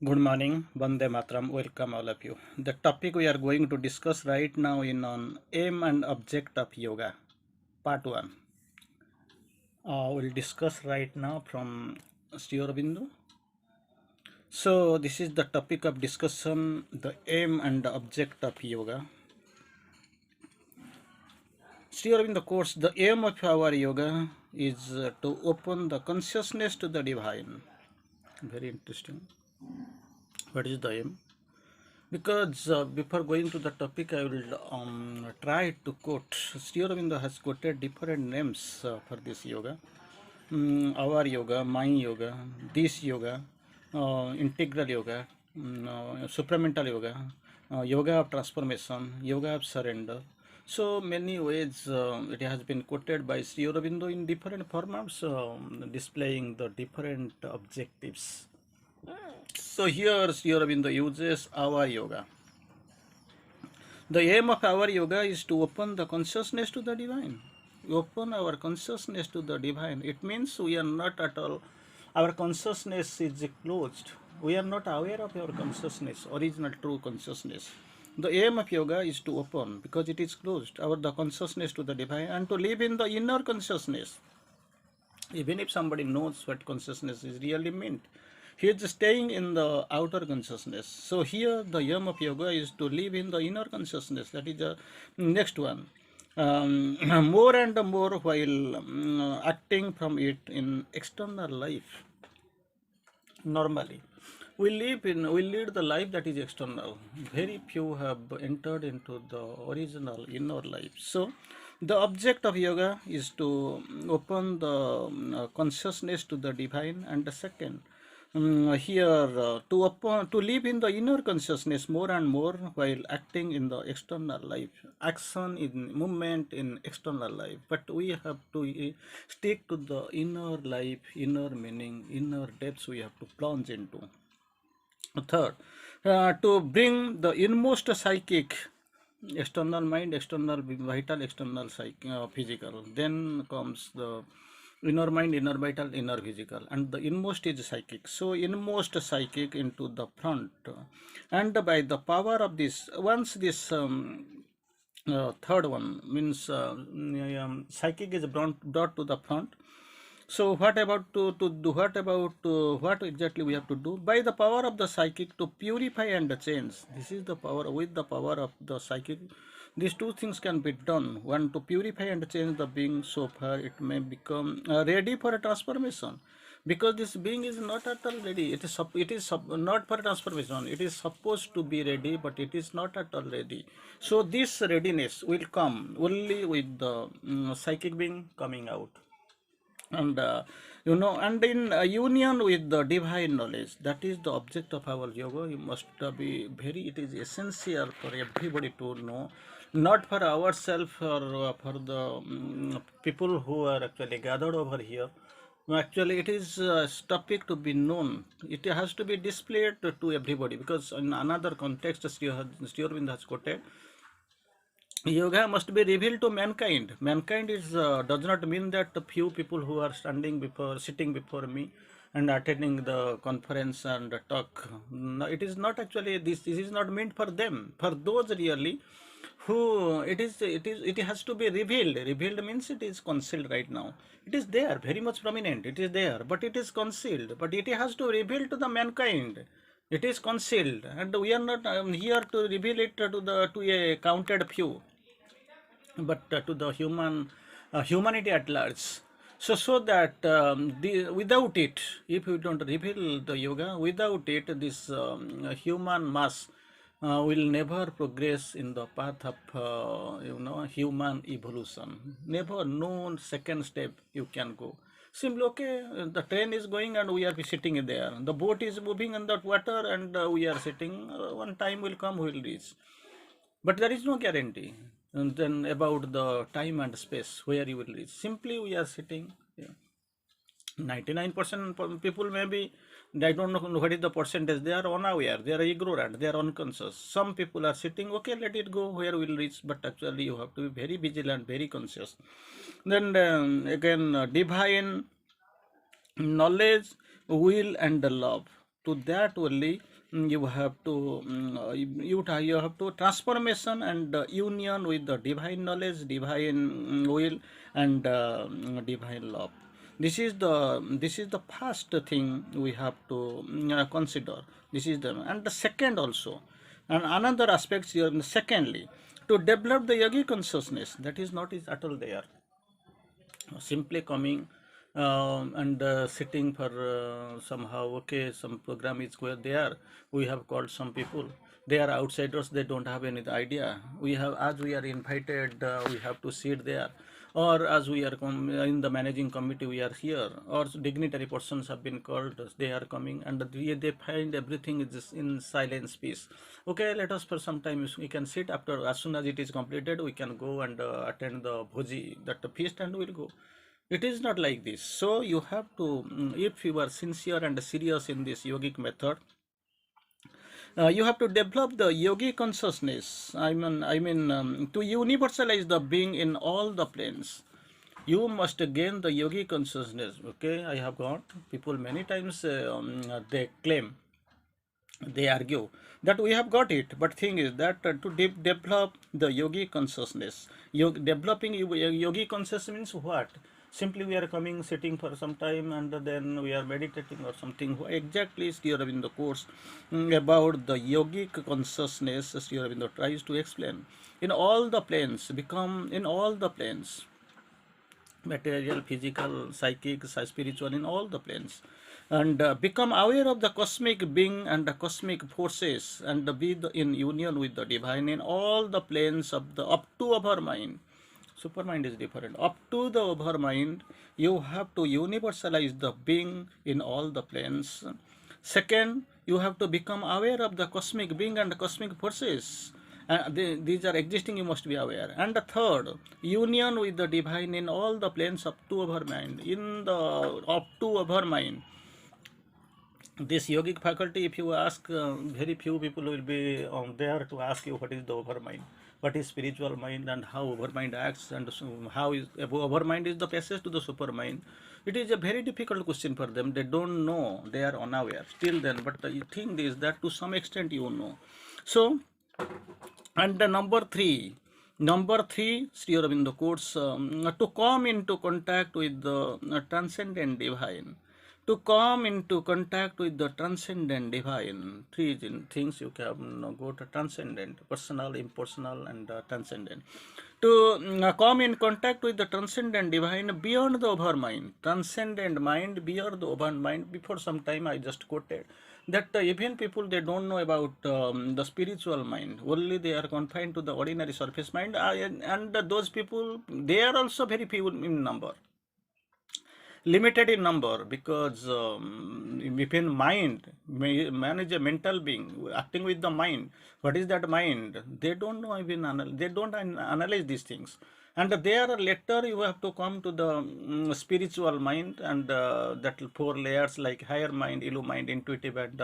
Good morning, Vande Matram. Welcome all of you. The topic we are going to discuss right now in on aim and object of yoga, part one. We'll discuss right now from Sri Aurobindo. So this is the topic of discussion: the aim and the object of yoga. Sri Aurobindo quotes: "The aim of our yoga is to open the consciousness to the divine." Very interesting. What is the aim? Because before going to the topic, I will try to quote. Sri Aurobindo has quoted different names for this yoga. Our yoga, my yoga, this yoga, integral yoga, supramental yoga, yoga of transformation, yoga of surrender. So many ways it has been quoted by Sri Aurobindo in different formats, displaying the different objectives. So here Sri Aurobindo uses our yoga. The aim of our yoga is to open the consciousness to the divine. Open our consciousness to the divine. It means we are not at all, our consciousness is closed. We are not aware of our consciousness, original true consciousness. The aim of yoga is to open because it is closed, our the consciousness to the divine, and to live in the inner consciousness. Even if somebody knows what consciousness is really meant, he is staying in the outer consciousness. So here the aim of yoga is to live in the inner consciousness. That is the next one. More and more while acting from it in external life. Normally, we lead the life that is external. Very few have entered into the original inner life. So the object of yoga is to open the consciousness to the divine, and the second, here to live in the inner consciousness more and more while acting in the external life, action in movement in external life, but we have to stick to the inner life, inner meaning, inner depths we have to plunge into. Third, to bring the inmost psychic, external mind, external vital, external physical. Then comes the inner mind, inner vital, inner physical, and the inmost is psychic. So inmost psychic into the front, and by the power of this, once this third one means psychic is brought to the front. So what about to do? What about what exactly we have to do? By the power of the psychic to purify and change. This is the power. With the power of the psychic, these two things can be done. One, to purify and change the being so far it may become ready for a transformation. Because this being is not at all ready. Not for transformation. It is supposed to be ready, but it is not at all ready. So this readiness will come only with the psychic being coming out. And and in union with the divine knowledge. That is the object of our yoga. You must be very, it is essential for everybody to know, not for ourselves or for the people who are actually gathered over here. Actually, it is a topic to be known. It has to be displayed to everybody, because in another context, Sri Aurobindo has quoted, yoga must be revealed to mankind. Mankind is does not mean that the few people who are sitting before me and attending the conference and the talk. No, it is not actually this. This is not meant for them. For those really who it has to be revealed. Revealed means it is concealed right now. It is there, very much prominent. It is there, but it is concealed. But it has to reveal to the mankind. It is concealed, and we are not here to reveal it to a counted few, but to the humanity at large. So that without it, if we don't reveal the yoga, without it, this human mass will never progress in the path of human evolution. Never, no second step you can go. Simply, okay, the train is going and we are sitting there. The boat is moving in that water and we are sitting. One time will come, we will reach. But there is no guarantee. And then about the time and space where you will reach. Simply we are sitting. Yeah. 99% people maybe they don't know what is the percentage. They are unaware, they are ignorant, they are unconscious. Some people are sitting, okay, let it go, where will reach. But actually you have to be very vigilant, very conscious. Then again, divine knowledge, will and love. To that only you have to you have to transformation and union with the divine knowledge, divine will, and divine love. This is the first thing we have to consider. This is the and the second also, and another aspect here. Secondly, to develop the yogi consciousness, that is not is at all there. Simply coming and sitting for somehow, okay, some program is going there, we have called some people, they are outsiders, they don't have any idea, we have, as we are invited, we have to sit there, or as we are in the managing committee, we are here, or dignitary persons have been called, they are coming, and they find everything is in silence, peace. Okay, let us for some time, we can sit, after as soon as it is completed, we can go and attend the bhoji, that the feast, and we'll go. It is not like this. So you have to, if you are sincere and serious in this yogic method, you have to develop the yogi consciousness. To universalize the being in all the planes. You must gain the yogi consciousness. Okay, I have got people many times, they claim, they argue that we have got it, but thing is that to develop the yogi consciousness, developing yogi consciousness means what? Simply we are coming, sitting for some time, and then we are meditating or something. Exactly, Sri Aurobindo course about the yogic consciousness, Sri Aurobindo tries to explain. In all the planes, become in all the planes, material, physical, psychic, spiritual, in all the planes, and become aware of the cosmic being and the cosmic forces, and be in union with the divine in all the planes of the up to our mind. Supermind is different. Up to the overmind, you have to universalize the being in all the planes. Second, you have to become aware of the cosmic being and the cosmic forces. These are existing, you must be aware. And the third, union with the divine in all the planes up to our mind. In the up to our mind, this yogic faculty, if you ask, very few people will be there to ask you what is the overmind, what is spiritual mind, and how overmind acts, and how is overmind is the passage to the supermind. It is a very difficult question for them. They don't know, they are unaware still then, but the thing is that to some extent you know. So, and the number three, Sri Aurobindo quotes, to come into contact with the transcendent divine. To come into contact with the transcendent divine. Three things you can go to: transcendent, personal, impersonal, and transcendent. To come in contact with the transcendent divine beyond the overmind. Transcendent mind beyond the overmind. Before some time I just quoted that even people, they don't know about the spiritual mind, only they are confined to the ordinary surface mind, and those people, they are also very few in number, limited in number, because within mind, man is a mental being acting with the mind. What is that mind? They don't know, even they don't analyze these things, and there later you have to come to the spiritual mind, and that four layers, like higher mind, illu mind, intuitive, and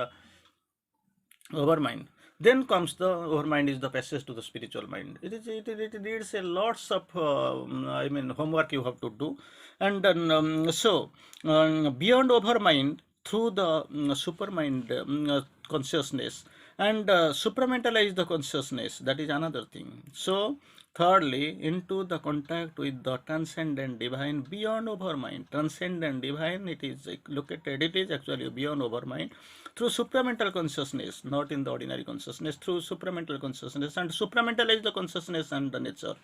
overmind. Then comes the overmind is the passage to the spiritual mind. It needs a lots of homework you have to do, and beyond overmind, through the supermind consciousness, and supramentalize the consciousness. That is another thing. So thirdly, into the contact with the transcendent divine beyond overmind. Transcendent divine, it is located, it is actually beyond overmind, through supramental consciousness, not in the ordinary consciousness, through supramental consciousness, and supramentalize the consciousness and the nature,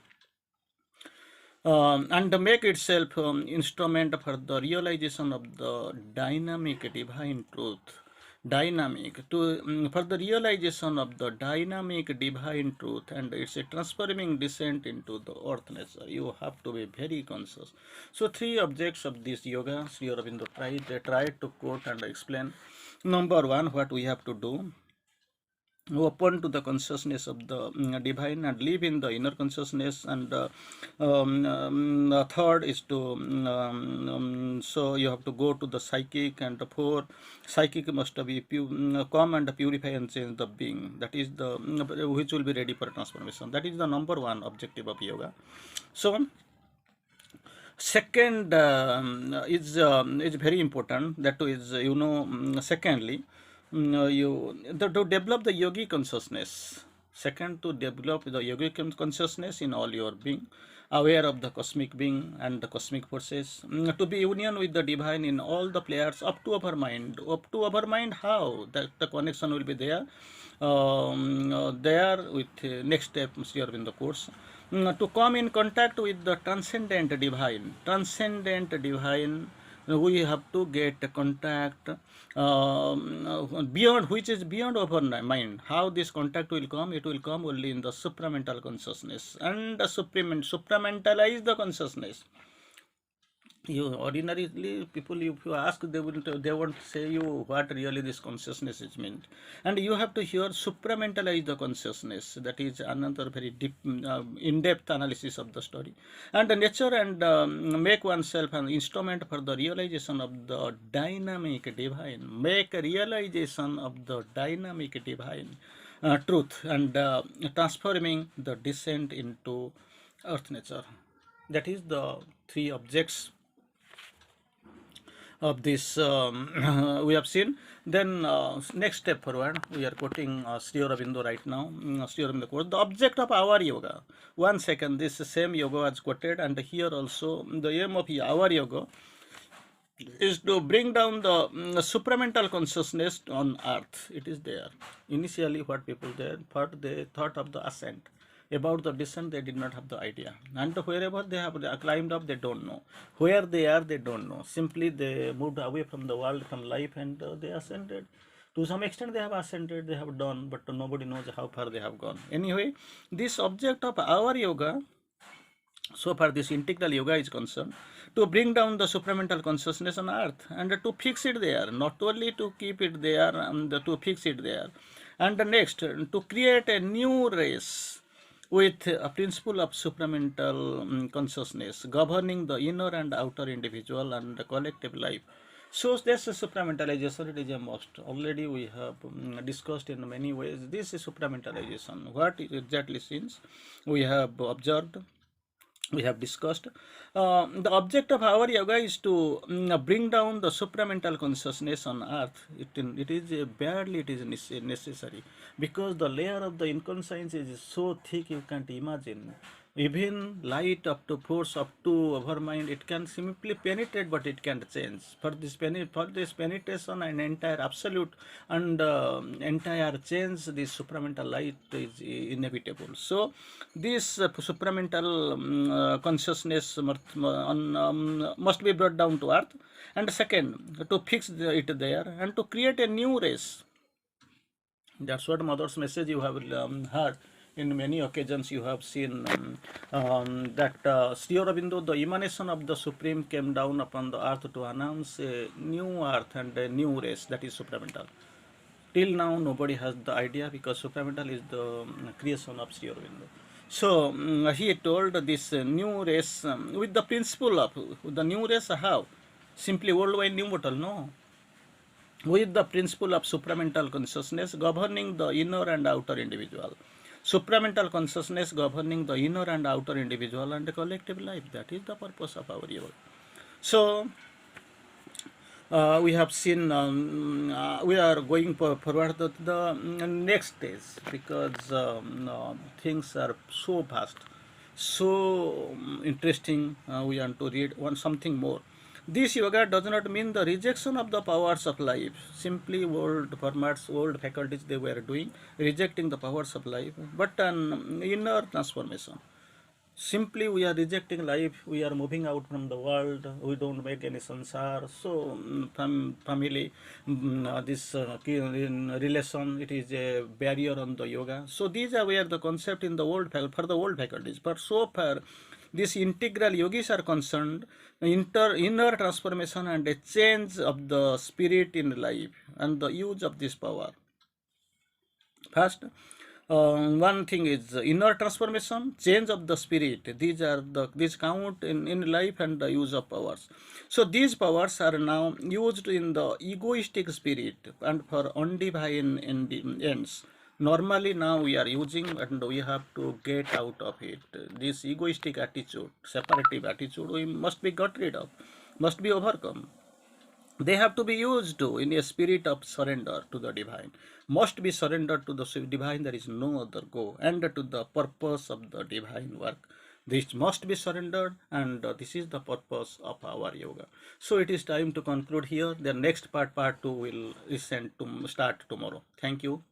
and to make itself instrument for the realization of the dynamic divine truth. Dynamic to for the realization of the dynamic divine truth, and it's a transforming descent into the earth nature. You have to be very conscious. So three objects of this yoga, Sri Aurobindo tried to quote and explain. Number one, what we have to do: open to the consciousness of the divine and live in the inner consciousness. And the third is to so you have to go to the psychic, and the four, psychic must be come and purify and change the being. That is the which will be ready for transformation. That is the number one objective of yoga. So second is very important. That is, secondly, to develop the yogi consciousness. Second, to develop the yogi consciousness in all your being, aware of the cosmic being and the cosmic forces. To be union with the divine in all the players up to our mind. Up to our mind, how? That the connection will be there. There with next step, here in the course. To come in contact with the transcendent divine. Transcendent divine, we have to get contact beyond, which is beyond our mind. How this contact will come? It will come only in the supramental consciousness and the supramentalize the consciousness. You ordinarily people, if you ask, they won't say you what really this consciousness is meant, and you have to hear supramentalize the consciousness. That is another very deep, in-depth analysis of the story and the nature, and make oneself an instrument for the realization of the dynamic divine. Make a realization of the dynamic divine truth, and transforming the descent into earth nature. That is the three objects of this we have seen. Then next step forward, we are quoting Sri Aurobindo right now. Sri Aurobindo quote, the object of our yoga. 1 second, this same yoga was quoted, and here also the aim of our yoga is to bring down the supramental consciousness on earth. It is there. Initially, what people there thought, they thought of the ascent. About the descent, they did not have the idea. And wherever they have climbed up, they don't know. Where they are, they don't know. Simply, they moved away from the world, from life, and they ascended. To some extent, they have ascended, they have done, but nobody knows how far they have gone. Anyway, this object of our yoga, so far this integral yoga is concerned, to bring down the supramental consciousness on earth and to fix it there, not only to keep it there and to fix it there. And the next, to create a new race with a principle of supramental consciousness governing the inner and outer individual and the collective life. So this is supramentalization. It is a must. Already we have discussed in many ways. This is supramentalization. What it exactly means, we have observed, we have discussed. The object of our yoga is to bring down the supramental consciousness on earth. It is barely it is necessary, because the layer of the inconscience is so thick you can't imagine. Even light up to force up to our mind, it can simply penetrate, but it can't change. For this penetration and entire absolute and entire change, this supramental light is inevitable. So this supramental consciousness must be brought down to earth, and second, to fix it there and to create a new race. That's what Mother's message you have heard. In many occasions you have seen that Sri Aurobindo, the emanation of the Supreme, came down upon the earth to announce a new earth and a new race, that is supramental. Till now nobody has the idea, because supramental is the creation of Sri Aurobindo. So he told this new race with the principle of the new race. How? Simply worldwide new mortal? No. With the principle of supramental consciousness governing the inner and outer individual. Supramental consciousness governing the inner and outer individual and the collective life. That is the purpose of our yoga. So we have seen, we are going forward to the next stage, because things are so vast, so interesting. We want to read something more. This yoga does not mean the rejection of the powers of life. Simply old formats, old faculties they were doing, rejecting the powers of life, but an inner transformation. Simply we are rejecting life, we are moving out from the world, we don't make any sansar. So family, this relation, it is a barrier on the yoga. So these are where the concept in the old for the old faculties. But so far these integral yogis are concerned, inner transformation and a change of the spirit in life and the use of this power. First, one thing is inner transformation, change of the spirit. These count in life and the use of powers. So these powers are now used in the egoistic spirit and for undivine ends. Normally now we are using, and we have to get out of it. This egoistic attitude, separative attitude, we must be got rid of, must be overcome. They have to be used in a spirit of surrender to the divine. Must be surrendered to the divine, there is no other go, and to the purpose of the divine work. This must be surrendered, and this is the purpose of our yoga. So it is time to conclude here. The next part, part 2, will start tomorrow. Thank you.